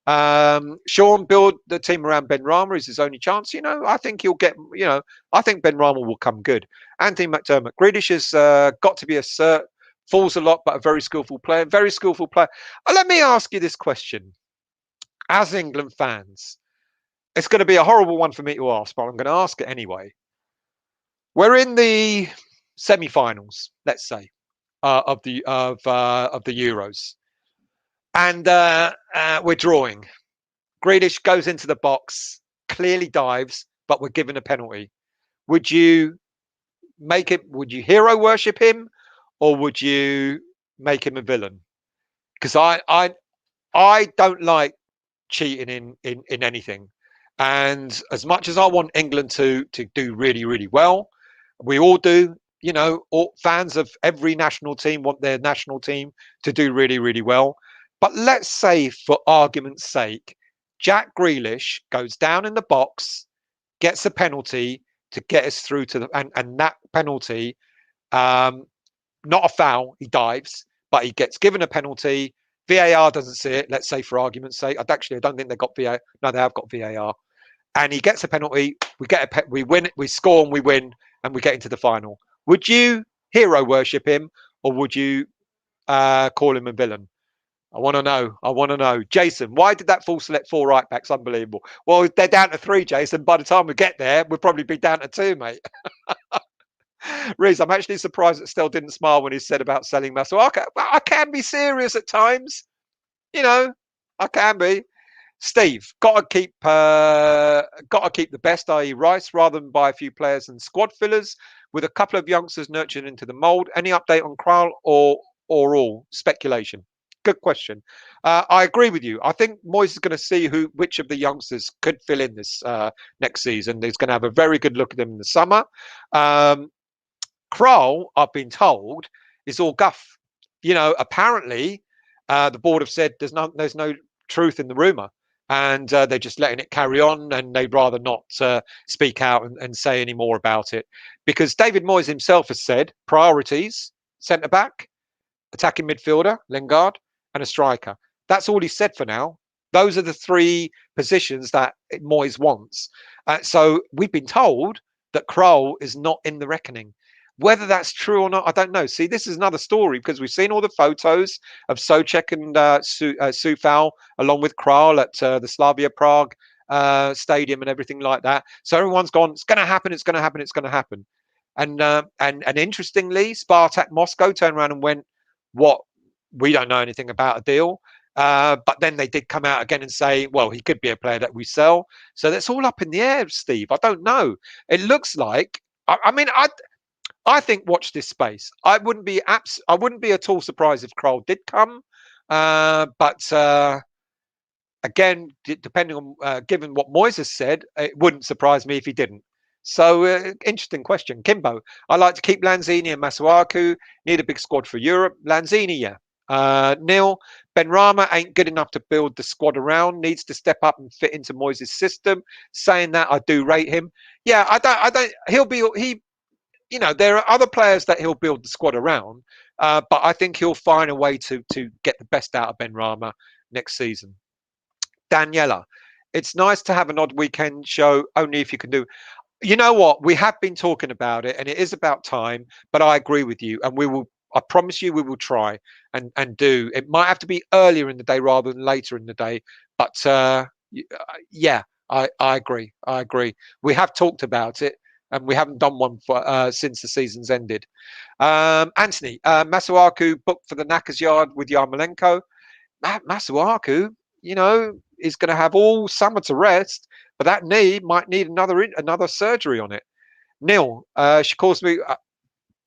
Speaker 1: Sean, build the team around Ben Rama is his only chance. I think he'll get. I think Ben Rama will come good. Anthony McDermott, Grealish has got to be a cert. Falls a lot, but a very skillful player. Very skillful player. Let me ask you this question: as England fans, it's going to be a horrible one for me to ask, but I'm going to ask it anyway. We're in the semi-finals, let's say, of the Euros, and we're drawing. Grealish goes into the box, clearly dives, but we're given a penalty. Would you Would you hero worship him, or would you make him a villain? Because I don't like cheating in anything. And as much as I want England to do really, really well, we all do. All fans of every national team want their national team to do really, really well. But let's say, for argument's sake, Jack Grealish goes down in the box, gets a penalty to get us through to and that penalty, not a foul, he dives, but he gets given a penalty. VAR doesn't see it. Let's say, for argument's sake, I don't think they've got VAR. No, they have got VAR, and he gets a penalty. We win, we score, and we win, and we get into the final. Would you hero worship him, or would you call him a villain? I want to know. Jason, why did that full select 4 right backs? Unbelievable. Well, they're down to 3, Jason. By the time we get there, we'll probably be down to 2, mate. Reese, I'm actually surprised that Stell didn't smile when he said about selling muscle. I can be serious at times. I can be. Steve, gotta keep the best, i.e. Rice, rather than buy a few players and squad fillers, with a couple of youngsters nurtured into the mould. Any update on Kral or all speculation? Good question. I agree with you. I think Moyes is going to see which of the youngsters could fill in this next season. He's going to have a very good look at them in the summer. Kral, I've been told, is all guff. Apparently, the board have said there's no truth in the rumor, and they're just letting it carry on, and they'd rather not speak out and say any more about it, because David Moyes himself has said priorities: centre back, attacking midfielder Lingard, and a striker. That's all he said for now. Those are the 3 positions that Moyes wants. So we've been told that Kral is not in the reckoning. Whether that's true or not, I don't know. See, this is another story, because we've seen all the photos of Souček and Soufal along with Kral at the Slavia Prague stadium and everything like that. So everyone's gone, it's going to happen, it's going to happen, it's going to happen. And interestingly, Spartak Moscow turned around and went, what? We don't know anything about a deal. But then they did come out again and say, well, he could be a player that we sell. So that's all up in the air, Steve. I don't know. It looks like, I think, watch this space. I wouldn't be at all surprised if Kral did come. But again, depending on given what Moyes has said, it wouldn't surprise me if he didn't. So interesting question. Kimbo, I like to keep Lanzini and Masuaku. Need a big squad for Europe. Lanzini, yeah. Neil, Ben Rama ain't good enough to build the squad around. Needs to step up and fit into Moyes' system. Saying that, I do rate him. Yeah, I don't. There are other players that he'll build the squad around, but I think he'll find a way to get the best out of Ben Rama next season. Daniela, it's nice to have an odd weekend show, only if you can do. You know what? We have been talking about it, and it is about time. But I agree with you, and we will. I promise you, we will try and do. It might have to be earlier in the day rather than later in the day. But yeah, I agree. I agree. We have talked about it, and we haven't done one for since the season's ended. Anthony, Masuaku booked for the Knackers Yard with Yarmolenko. Masuaku, is going to have all summer to rest, but that knee might need another surgery on it. Neil, she calls me.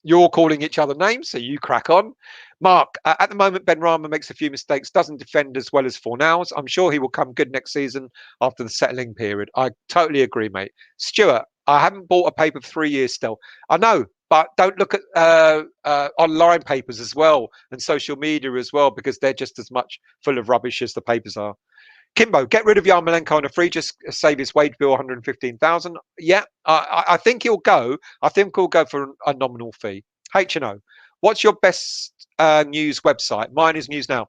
Speaker 1: You're calling each other names, so you crack on. Mark, at the moment, Ben Rama makes a few mistakes, doesn't defend as well as Fornals. I'm sure he will come good next season after the settling period. I totally agree, mate. Stuart, I haven't bought a paper for 3 years still. I know, but don't look at online papers as well and social media as well, because they're just as much full of rubbish as the papers are. Kimbo, get rid of Yarmolenko on a free, just save his wage bill, 115,000. Yeah, I think he'll go. I think he'll go for a nominal fee. H&O, what's your best news website? Mine is News Now.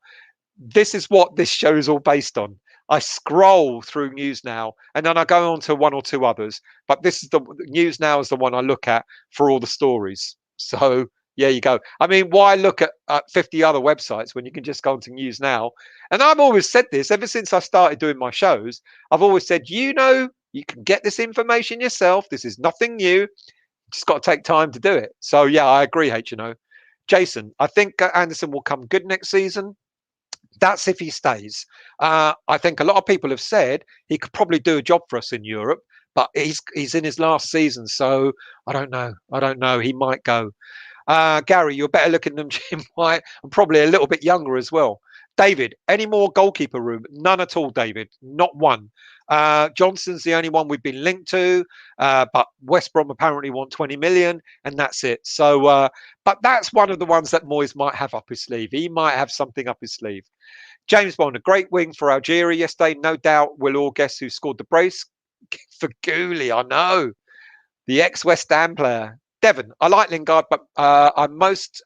Speaker 1: This is what this show is all based on. I scroll through News Now, and then I go on to one or two others. But this is the News Now is the one I look at for all the stories. So yeah, you go. I mean, why look at 50 other websites when you can just go onto News Now? And I've always said this ever since I started doing my shows. I've always said, you can get this information yourself. This is nothing new. Just got to take time to do it. So yeah, I agree, HNO. Jason, I think Anderson will come good next season. That's if he stays. I think a lot of people have said he could probably do a job for us in Europe, but he's in his last season, so I don't know. I don't know. He might go. Gary, you're better looking than Jim White and probably a little bit younger as well. David, any more goalkeeper room? None at all, David. Not one. Johnson's the only one we've been linked to, but West Brom apparently want 20 million, and that's it. So, but that's one of the ones that Moyes might have up his sleeve. He might have something up his sleeve. James Bond, a great wing for Algeria yesterday. No doubt we'll all guess who scored the brace for Gooley. I know. The ex-West Ham player. Devon, I like Lingard, but I most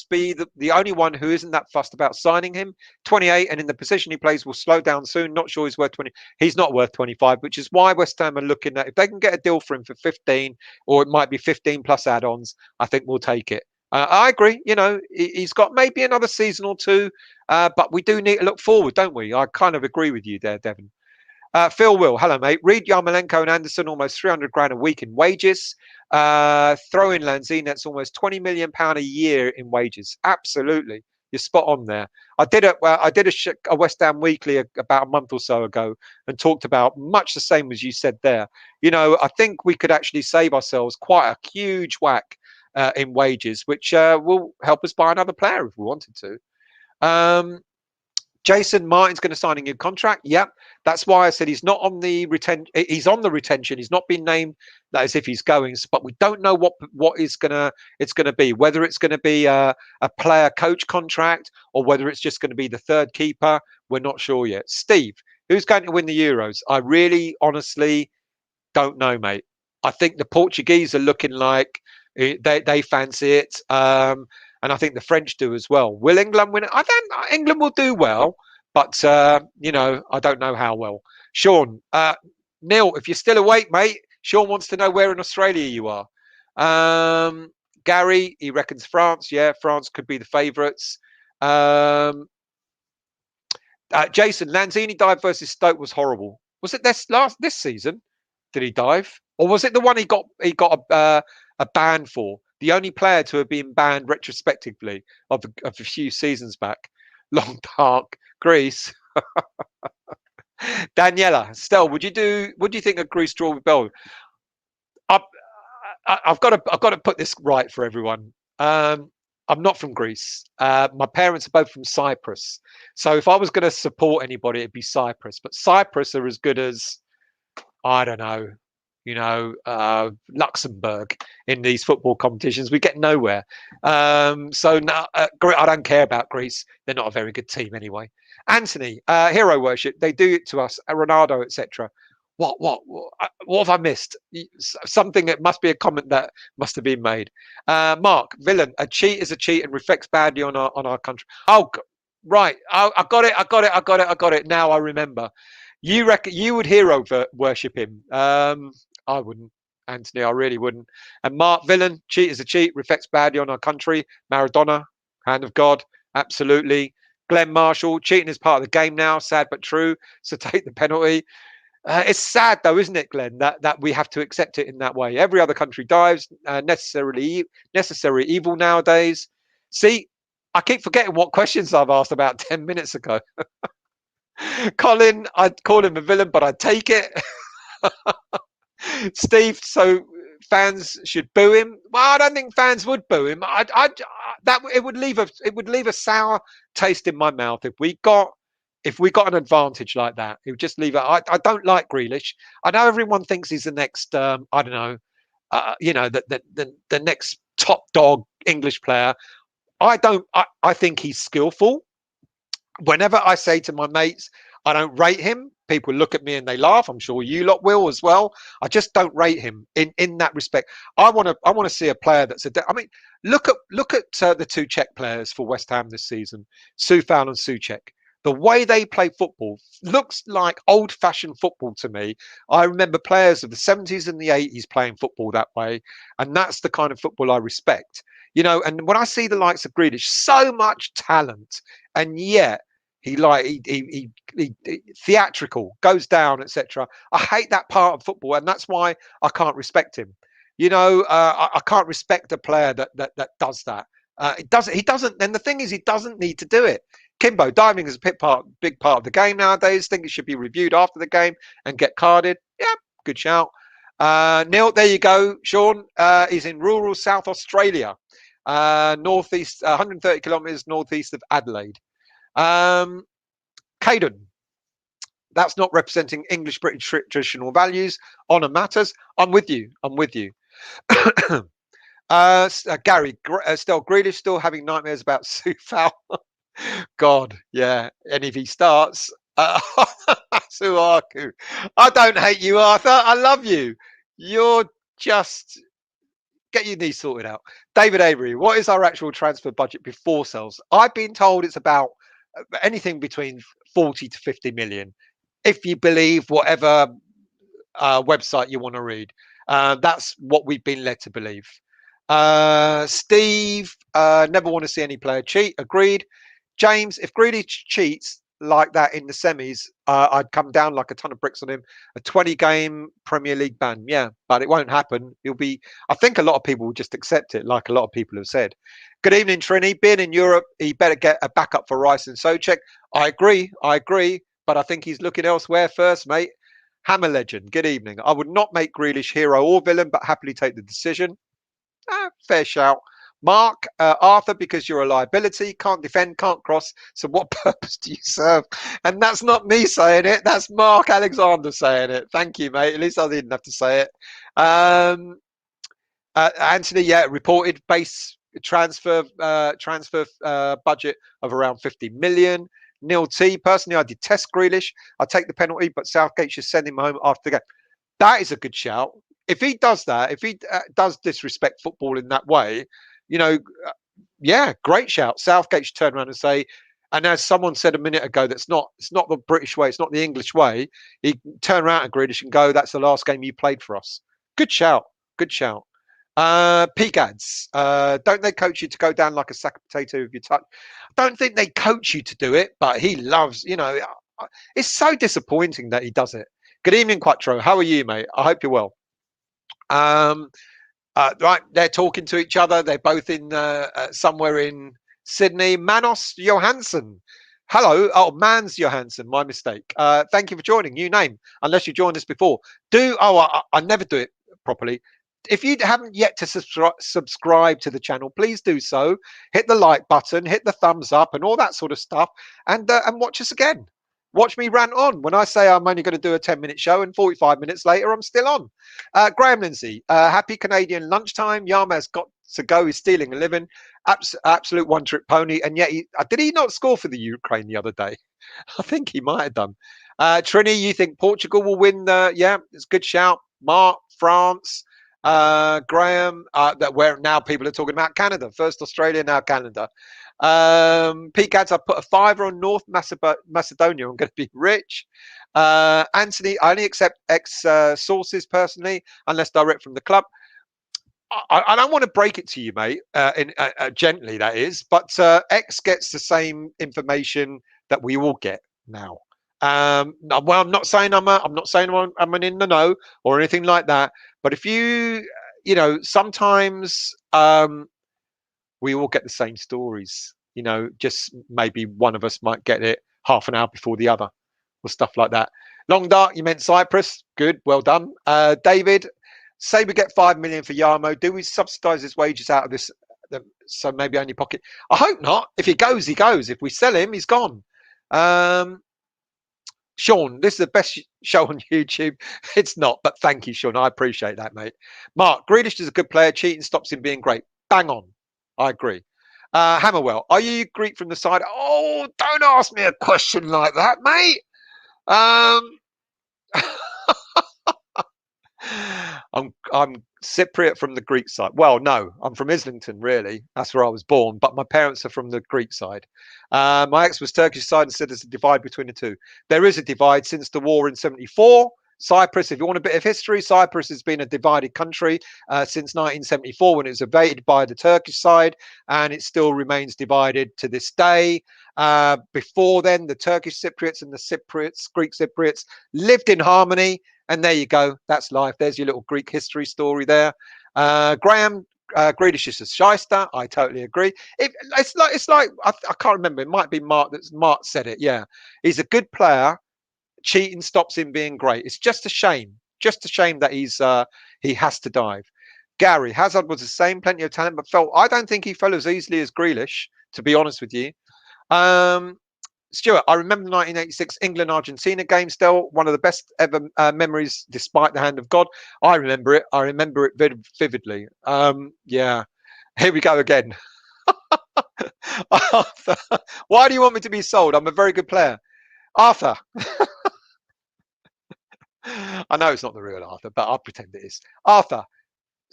Speaker 1: be the only one who isn't that fussed about signing him. 28, and in the position he plays will slow down soon. Not sure he's worth 20. He's not worth 25, which is why West Ham are looking at if they can get a deal for him for 15, or it might be 15 plus add-ons. I think we'll take it. I agree. He's got maybe another season or two, but we do need to look forward, don't we? I kind of agree with you there, Devon. Phil Will, hello, mate. Reid, Yarmolenko and Anderson, almost 300 grand a week in wages. Throw in Lanzini, that's almost 20 million pound a year in wages. Absolutely. You're spot on there. I did a West Ham Weekly about a month or so ago and talked about much the same as you said there. I think we could actually save ourselves quite a huge whack in wages, which will help us buy another player if we wanted to. Jason Martin's going to sign a new contract. Yep, that's why I said he's not on the retention. He's on the retention. He's not been named as if he's going, but we don't know what it's going to be. Whether it's going to be a player coach contract or whether it's just going to be the third keeper, we're not sure yet. Steve, who's going to win the Euros? I really, honestly don't know, mate. I think the Portuguese are looking like they fancy it. And I think the French do as well. Will England win it? England will do well, but I don't know how well. Sean, Neil, if you're still awake, mate, Sean wants to know where in Australia you are. Gary, he reckons France. Yeah, France could be the favourites. Jason, Lanzini dive versus Stoke was horrible. Was it this season? Did he dive, or was it the one he got a ban for? The only player to have been banned retrospectively of a few seasons back. Long Park, Greece. Daniela, Stell, what do you think of Greece draw with Belgium? I've got to put this right for everyone. I'm not from Greece. My parents are both from Cyprus. So if I was going to support anybody, it'd be Cyprus. But Cyprus are as good as, I don't know, Luxembourg in these football competitions. We get nowhere. So now, I don't care about Greece. They're not a very good team anyway. Anthony, hero worship. They do it to us. Ronaldo, etc. What have I missed? Something. It must be a comment that must have been made. Mark, villain. A cheat is a cheat and reflects badly on our country. Oh, right. I got it. Now I remember. You reckon you would hero worship him? I wouldn't, Anthony. I really wouldn't. And Mark, villain, cheat is a cheat, reflects badly on our country. Maradona, hand of God, absolutely. Glenn Marshall, cheating is part of the game now. Sad but true. So take the penalty. It's sad though, isn't it, Glenn, that we have to accept it in that way. Every other country dives. Necessary evil nowadays. See, I keep forgetting what questions I've asked about 10 minutes ago. Colin, I'd call him a villain, but I'd take it. Steve, so fans should boo him. Well, I don't think fans would boo him. It would leave a sour taste in my mouth if we got an advantage like that. It would just leave it. I don't like Grealish. I know everyone thinks he's the next. I don't know. The next top dog English player. I don't. I think he's skillful. Whenever I say to my mates, I don't rate him, people look at me and they laugh. I'm sure you lot will as well. I just don't rate him in that respect. I want to see a player that's look at the two Czech players for West Ham this season, Soufal and Souček. The way they play football looks like old-fashioned football to me. I remember players of the 70s and the 80s playing football that way, and that's the kind of football I respect. And when I see the likes of Grealish, so much talent, and yet he theatrical, goes down, etc. I hate that part of football, and that's why I can't respect him. I can't respect a player that does that. He doesn't. And the thing is, he doesn't need to do it. Kimbo, diving is a big part of the game nowadays. Think it should be reviewed after the game and get carded. Yeah, good shout. Neil, there you go. Sean is in rural South Australia, northeast, 130 kilometres northeast of Adelaide. Caden, that's not representing English British traditional values. Honour matters. I'm with you. Gary, still Grealish still having nightmares about Sufal. God, yeah. And if he starts, Suaku. I don't hate you, Arthur. I love you. You're just get your knees sorted out. David Avery, what is our actual transfer budget before sales? I've been told it's about anything between 40 to 50 million, if you believe whatever website you want to read. That's what we've been led to believe. Steve, never want to see any player cheat. Agreed. James, if Grealish cheats like that in the semis, I'd come down like a ton of bricks on him. A 20-game Premier League ban. Yeah, but it won't happen. I think a lot of people will just accept it, like a lot of people have said. Good evening, Trini. Being in Europe, he better get a backup for Rice and Souček. I agree. But I think he's looking elsewhere first, mate. Hammer Legend, good evening. I would not make Grealish hero or villain, but happily take the decision. Fair shout. Mark, Arthur, because you're a liability, can't defend, can't cross. So what purpose do you serve? And that's not me saying it. That's Mark Alexander saying it. Thank you, mate. At least I didn't have to say it. Anthony, yeah, reported base transfer budget of around 50 million. Neil T, personally, I detest Grealish. I take the penalty, but Southgate should send him home after the game. That is a good shout. If he does that, if he does disrespect football in that way, yeah, great shout. Southgate should turn around and say, and as someone said a minute ago, it's not the British way, it's not the English way. He turn around to Grealish and go, that's the last game you played for us. Good shout. Pegads, don't they coach you to go down like a sack of potato if you touch? I don't think they coach you to do it, but he loves, it's so disappointing that he does it. Good evening, Quattro. How are you, mate? I hope you're well. Right, they're talking to each other. They're both in somewhere in Sydney. Manos Johansson. Hello. Oh, Mans Johansson. My mistake. Thank you for joining. New name. Unless you joined us before. I never do it properly. If you haven't yet to subscribe to the channel, please do so. Hit the like button, hit the thumbs up and all that sort of stuff. And watch us again. Watch me rant on when I say I'm only going to do a 10-minute show and 45 minutes later, I'm still on. Graham Lindsay, happy Canadian lunchtime. Yarmaz got to go. He's stealing a living. Absolute one-trick pony. And yet, did he not score for the Ukraine the other day? I think he might have done. Trini, you think Portugal will win? Yeah, it's a good shout. Mark, France. Graham, where now people are talking about Canada. First Australia, now Canada. Pete Gads, I put a $5 on North Macedonia. I'm going to be rich. Anthony, I only accept X sources personally, unless direct from the club. I don't want to break it to you, mate, gently, that is, but X gets the same information that we all get now. Well, I'm not saying I'm an in the know or anything like that, but if sometimes we all get the same stories, just maybe one of us might get it half an hour before the other or stuff like that. Long Dark, you meant Cyprus. Good, well done. David, say we get 5 million for Yarmo. Do we subsidise his wages out of this? So maybe only pocket. I hope not. If he goes, he goes. If we sell him, he's gone. Sean, this is the best show on YouTube. It's not, but thank you, Sean. I appreciate that, mate. Mark, Grealish is a good player. Cheating stops him being great. Bang on. I agree. Hammerwell, are you Greek from the side? Oh, don't ask me a question like that, mate. I I'm Cypriot from the Greek side. Well, no, I'm from Islington, really. That's where I was born, but my parents are from the Greek side. My ex was Turkish side and said there's a divide between the two. There is a divide since the war in '74. Cyprus, if you want a bit of history, Cyprus has been a divided country since 1974 when it was invaded by the Turkish side, and it still remains divided to this day. Before then, the Turkish Cypriots and the Cypriots, Greek Cypriots, lived in harmony. And there you go. That's life. There's your little Greek history story there. Graham, Grealish is a shyster. I totally agree. It's like I can't remember. It might be Mark. Mark said it. Yeah, he's a good player. Cheating stops him being great. It's just a shame. Just a shame that he has to dive. Gary Hazard was the same, plenty of talent, but I don't think he fell as easily as Grealish. To be honest with you. Stuart, I remember the 1986 England-Argentina game still, one of the best ever memories, despite the hand of God. I remember it. I remember it vividly. Yeah, here we go again. Arthur, why do you want me to be sold? I'm a very good player. Arthur. I know it's not the real Arthur, but I'll pretend it is. Arthur,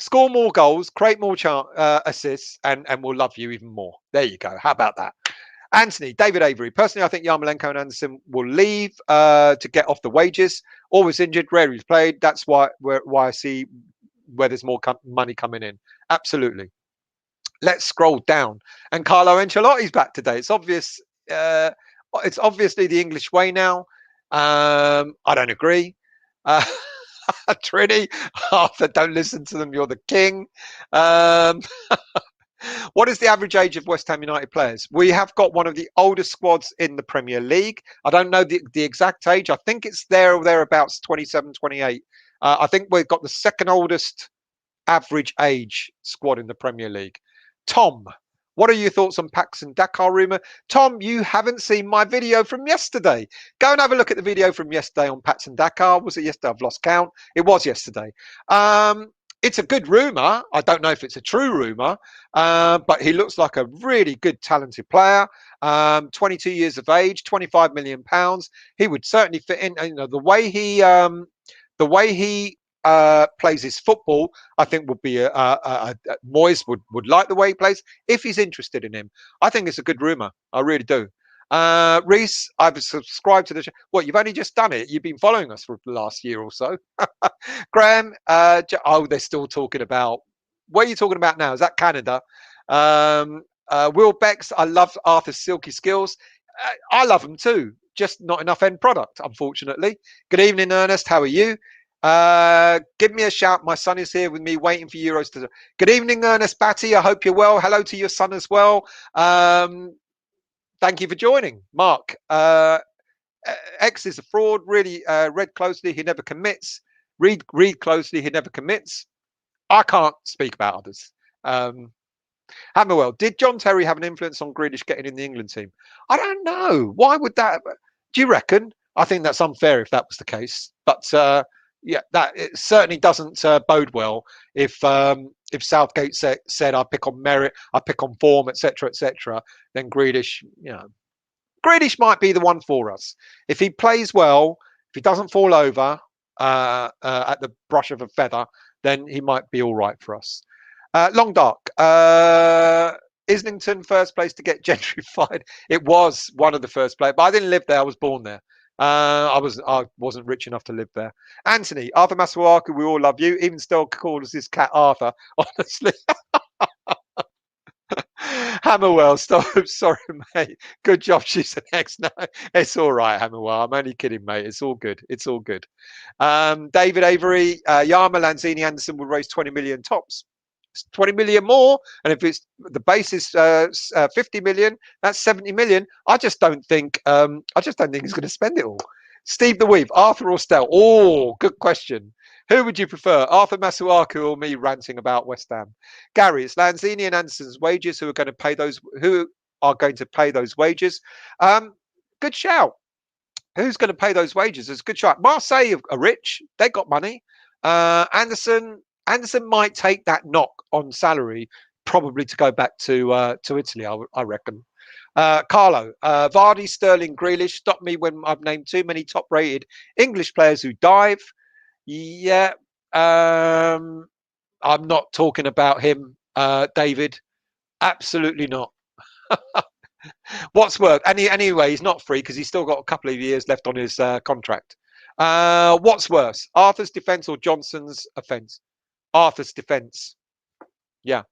Speaker 1: score more goals, create more assists, and we'll love you even more. There you go. How about that? Anthony, David Avery. Personally, I think Yarmolenko and Anderson will leave to get off the wages. Always injured, rarely played. That's why I see where there's more money coming in. Absolutely. Let's scroll down. And Carlo Ancelotti's back today. It's obvious. It's obviously the English way now. I don't agree. Trini, Arthur, don't listen to them. You're the king. What is the average age of West Ham United players? We have got one of the oldest squads in the Premier League. I don't know the exact age. I think it's there or thereabouts, 27, 28. I think we've got the second oldest average age squad in the Premier League. Tom, what are your thoughts on Paxton Dakar rumour? Tom, you haven't seen my video from yesterday. Go and have a look at the video from yesterday on Paxton Dakar. Was it yesterday? I've lost count. It was yesterday. It's a good rumour. I don't know if it's a true rumour, but he looks like a really good, talented player. 22 years of age, £25 million. He would certainly fit in. You know, the way he plays his football, I think would be Moyes would like the way he plays if he's interested in him. I think it's a good rumour. I really do. Reese, I've subscribed to the show. What, you've only just done it? You've been following us for the last year or so. Graham, they're still talking about, what are you talking about now? Is that Canada? Will Becks, I love Arthur's silky skills. I love them too, just not enough end product, unfortunately. Good evening, Ernest. How are you? Give me a shout. My son is here with me waiting for Euros to. Good evening, Ernest Batty. I hope you're well. Hello to your son as well. Thank you for joining, Mark. X is a fraud. Really read closely. He never commits. Read closely. He never commits. I can't speak about others. Hammerwell, did John Terry have an influence on Grealish getting in the England team? I don't know. Why would that? Do you reckon? I think that's unfair if that was the case. But yeah, that it certainly doesn't bode well if Southgate said I pick on merit, I pick on form, etc., etc. Then Grealish, Grealish might be the one for us if he plays well. If he doesn't fall over at the brush of a feather, then he might be all right for us. Long Dark, Islington, first place to get gentrified. It was one of the first places, but I didn't live there. I was born there. I wasn't rich enough to live there. Anthony, Arthur Masuaku, we all love you. Even still calls his cat Arthur, honestly. Hammerwell, stop. Sorry, mate. Good job. She's an ex. No, it's all right, Hammerwell. I'm only kidding, mate. It's all good. It's all good. David Avery, Yarma, Lanzini, Anderson will raise 20 million tops. 20 million more, and if it's the base is 50 million, that's 70 million. I just don't think he's going to spend it all. Steve the Weave, Arthur or Stel? Oh, good question. Who would you prefer, Arthur Masuaku or me ranting about West Ham? Gary, it's Lanzini and Anderson's wages who are going to pay those. Who are going to pay those wages? Good shout. Who's going to pay those wages? It's a good shout. Marseille are rich. They got money. Anderson might take that knock on salary, probably to go back to Italy, I reckon. Carlo, Vardy, Sterling, Grealish, stop me when I've named too many top-rated English players who dive. Yeah, I'm not talking about him, David. Absolutely not. Wadsworth. Anyway, he's not free because he's still got a couple of years left on his contract. What's worse, Arthur's defence or Johnson's offence? Arthur's defence. Yeah.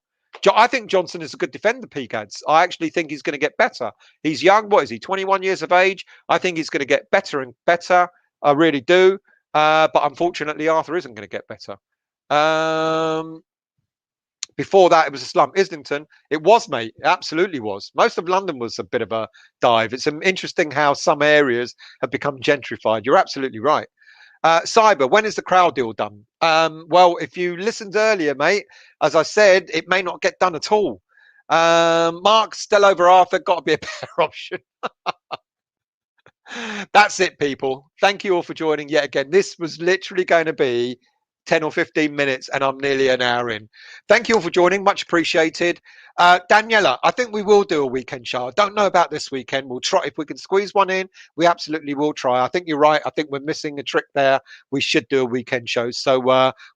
Speaker 1: I think Johnson is a good defender, PCADS. I actually think he's going to get better. He's young. What is he? 21 years of age. I think he's going to get better and better. I really do. But unfortunately, Arthur isn't going to get better. Before that, it was a slump. Islington, it was, mate. It absolutely was. Most of London was a bit of a dive. It's interesting how some areas have become gentrified. You're absolutely right. Cyber, when is the crowd deal done? Well, if you listened earlier, mate, as I said, it may not get done at all. Mark, still over Arthur, got to be a better option. That's it, people. Thank you all for joining yet again. This was literally going to be 10 or 15 minutes and I'm nearly an hour in. Thank you all for joining. Much appreciated. Daniela, I think we will do a weekend show. I don't know about this weekend. We'll try. If we can squeeze one in, we absolutely will try. I think you're right. I think we're missing a trick there. We should do a weekend show. So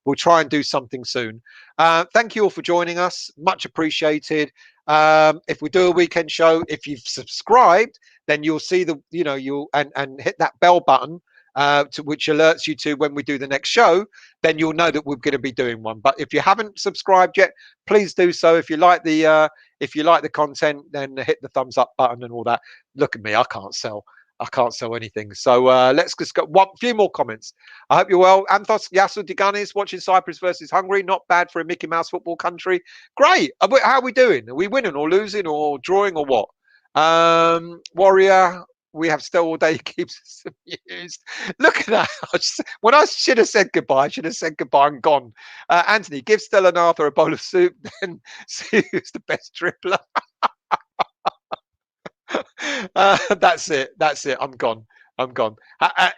Speaker 1: we'll try and do something soon. Thank you all for joining us. Much appreciated. If we do a weekend show, if you've subscribed, then you'll see you'll hit that bell button which alerts you to when we do the next show, then you'll know that we're going to be doing one. But if you haven't subscribed yet, please do so. If you like the content, then hit the thumbs up button and all that. Look at me, I can't sell anything. So let's just go one few more comments. I hope you're well. Anthos Yasu Diganis watching Cyprus versus Hungary. Not bad for a Mickey Mouse football country. Great. How are we doing? Are we winning or losing or drawing or what? Warrior, we have still all day keeps us amused. Look at that. When I should have said goodbye, I should have said goodbye and gone. Anthony, give Stella and Arthur a bowl of soup, then see who's the best dribbler. That's it. I'm gone.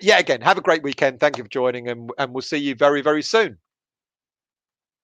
Speaker 1: Yeah, again, have a great weekend. Thank you for joining, and we'll see you very, very soon.